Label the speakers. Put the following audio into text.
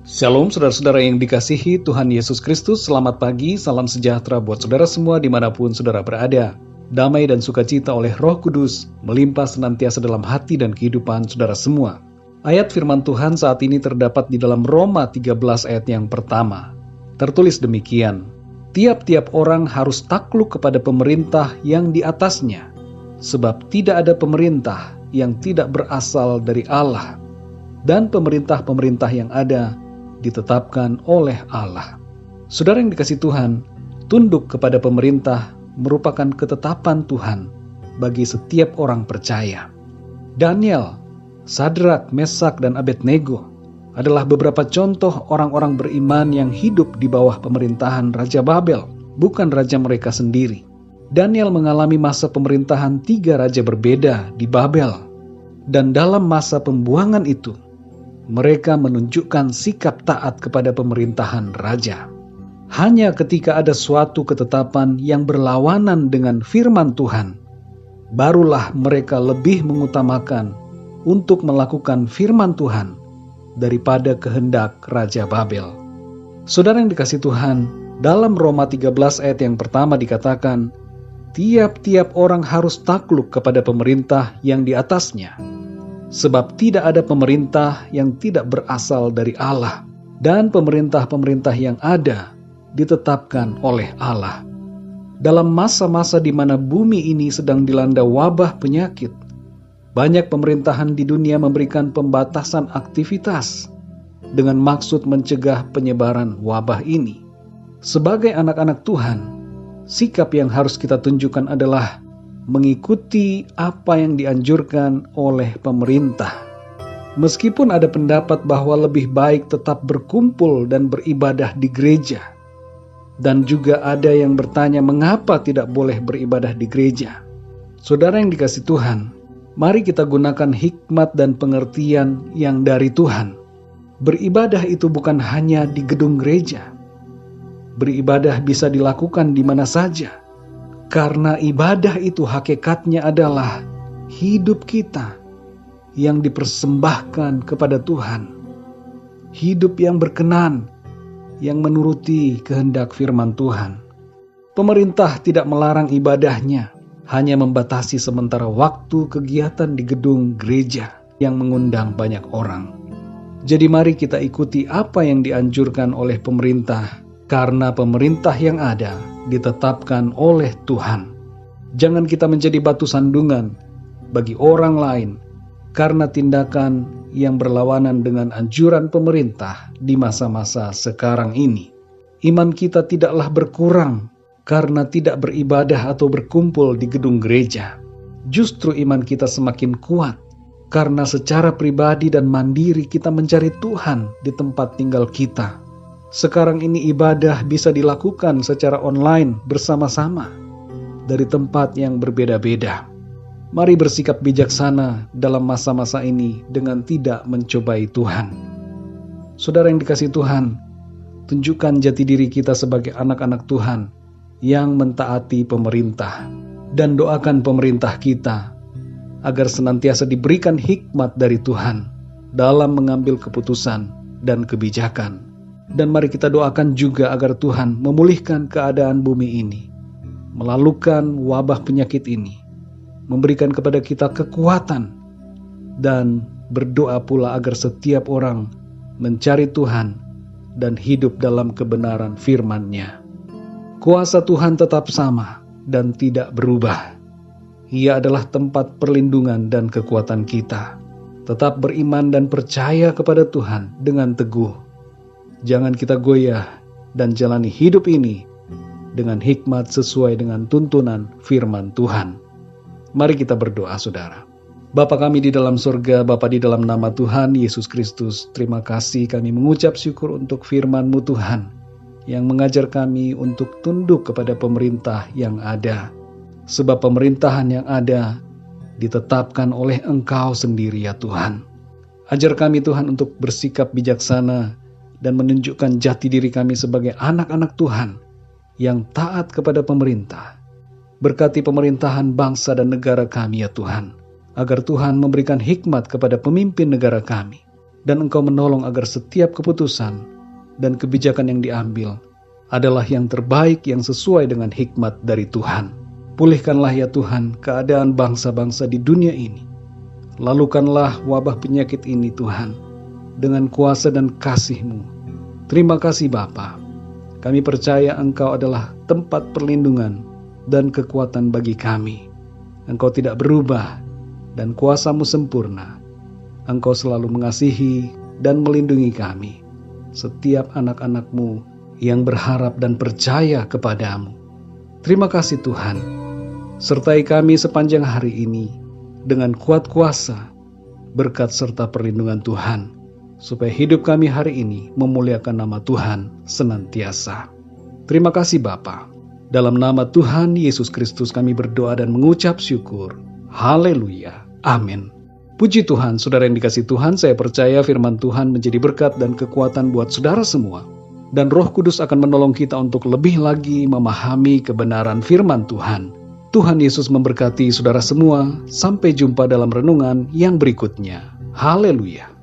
Speaker 1: Shalom saudara-saudara yang dikasihi Tuhan Yesus Kristus, selamat pagi, salam sejahtera buat saudara semua dimanapun saudara berada. Damai dan sukacita oleh Roh Kudus melimpah senantiasa dalam hati dan kehidupan saudara semua. Ayat firman Tuhan saat ini terdapat di dalam Roma 13 ayat yang pertama. Tertulis demikian, tiap-tiap orang harus takluk kepada pemerintah yang di atasnya, sebab tidak ada pemerintah yang tidak berasal dari Allah, dan pemerintah-pemerintah yang ada ditetapkan oleh Allah. Saudara yang dikasihi Tuhan, tunduk kepada pemerintah merupakan ketetapan Tuhan bagi setiap orang percaya. Daniel, Sadrak, Mesak, dan Abednego adalah beberapa contoh orang-orang beriman yang hidup di bawah pemerintahan Raja Babel, bukan raja mereka sendiri. Daniel mengalami masa pemerintahan 3 raja berbeda di Babel, dan dalam masa pembuangan itu, mereka menunjukkan sikap taat kepada pemerintahan raja. Hanya ketika ada suatu ketetapan yang berlawanan dengan firman Tuhan, barulah mereka lebih mengutamakan untuk melakukan firman Tuhan daripada kehendak Raja Babel. Saudara yang dikasihi Tuhan, dalam Roma 13 ayat yang pertama dikatakan, tiap-tiap orang harus takluk kepada pemerintah yang di atasnya, sebab tidak ada pemerintah yang tidak berasal dari Allah, dan pemerintah-pemerintah yang ada ditetapkan oleh Allah. Dalam masa-masa di mana bumi ini sedang dilanda wabah penyakit, banyak pemerintahan di dunia memberikan pembatasan aktivitas dengan maksud mencegah penyebaran wabah ini. Sebagai anak-anak Tuhan, sikap yang harus kita tunjukkan adalah mengikuti apa yang dianjurkan oleh pemerintah. Meskipun ada pendapat bahwa lebih baik tetap berkumpul dan beribadah di gereja, dan juga ada yang bertanya mengapa tidak boleh beribadah di gereja. Saudara yang dikasihi Tuhan, mari kita gunakan hikmat dan pengertian yang dari Tuhan. Beribadah itu bukan hanya di gedung gereja. Beribadah bisa dilakukan di mana saja. Karena ibadah itu hakikatnya adalah hidup kita yang dipersembahkan kepada Tuhan. Hidup yang berkenan, yang menuruti kehendak firman Tuhan. Pemerintah tidak melarang ibadahnya, hanya membatasi sementara waktu kegiatan di gedung gereja yang mengundang banyak orang. Jadi mari kita ikuti apa yang dianjurkan oleh pemerintah, karena pemerintah yang ada ditetapkan oleh Tuhan. Jangan kita menjadi batu sandungan bagi orang lain karena tindakan yang berlawanan dengan anjuran pemerintah di masa-masa sekarang ini. Iman kita tidaklah berkurang karena tidak beribadah atau berkumpul di gedung gereja. Justru iman kita semakin kuat karena secara pribadi dan mandiri kita mencari Tuhan di tempat tinggal kita. Sekarang ini ibadah bisa dilakukan secara online bersama-sama dari tempat yang berbeda-beda. Mari bersikap bijaksana dalam masa-masa ini dengan tidak mencobai Tuhan. Saudara yang dikasihi Tuhan, tunjukkan jati diri kita sebagai anak-anak Tuhan yang mentaati pemerintah, dan doakan pemerintah kita agar senantiasa diberikan hikmat dari Tuhan dalam mengambil keputusan dan kebijakan. Dan mari kita doakan juga agar Tuhan memulihkan keadaan bumi ini, melalukan wabah penyakit ini, memberikan kepada kita kekuatan, dan berdoa pula agar setiap orang mencari Tuhan dan hidup dalam kebenaran firman-Nya. Kuasa Tuhan tetap sama dan tidak berubah. Ia adalah tempat perlindungan dan kekuatan kita. Tetap beriman dan percaya kepada Tuhan dengan teguh. Jangan kita goyah dan jalani hidup ini dengan hikmat sesuai dengan tuntunan firman Tuhan. Mari kita berdoa, saudara. Bapa kami di dalam surga, Bapa di dalam nama Tuhan Yesus Kristus, terima kasih kami mengucap syukur untuk firman-Mu Tuhan, yang mengajar kami untuk tunduk kepada pemerintah yang ada. Sebab pemerintahan yang ada ditetapkan oleh Engkau sendiri ya Tuhan. Ajar kami Tuhan untuk bersikap bijaksana dan menunjukkan jati diri kami sebagai anak-anak Tuhan yang taat kepada pemerintah. Berkati pemerintahan bangsa dan negara kami ya Tuhan, agar Tuhan memberikan hikmat kepada pemimpin negara kami, dan Engkau menolong agar setiap keputusan dan kebijakan yang diambil adalah yang terbaik yang sesuai dengan hikmat dari Tuhan. Pulihkanlah ya Tuhan keadaan bangsa-bangsa di dunia ini. Lalukanlah wabah penyakit ini Tuhan dengan kuasa dan kasih-Mu. Terima kasih Bapa. Kami percaya Engkau adalah tempat perlindungan dan kekuatan bagi kami. Engkau tidak berubah dan kuasa-Mu sempurna. Engkau selalu mengasihi dan melindungi kami, setiap anak-anak-Mu yang berharap dan percaya kepadamu. Terima kasih Tuhan. Sertai kami sepanjang hari ini dengan kuat kuasa, berkat serta perlindungan Tuhan, supaya hidup kami hari ini memuliakan nama Tuhan senantiasa. Terima kasih Bapa. Dalam nama Tuhan Yesus Kristus kami berdoa dan mengucap syukur. Haleluya. Amin. Puji Tuhan, saudara yang dikasih Tuhan, saya percaya firman Tuhan menjadi berkat dan kekuatan buat saudara semua. Dan Roh Kudus akan menolong kita untuk lebih lagi memahami kebenaran firman Tuhan. Tuhan Yesus memberkati saudara semua. Sampai jumpa dalam renungan yang berikutnya. Haleluya.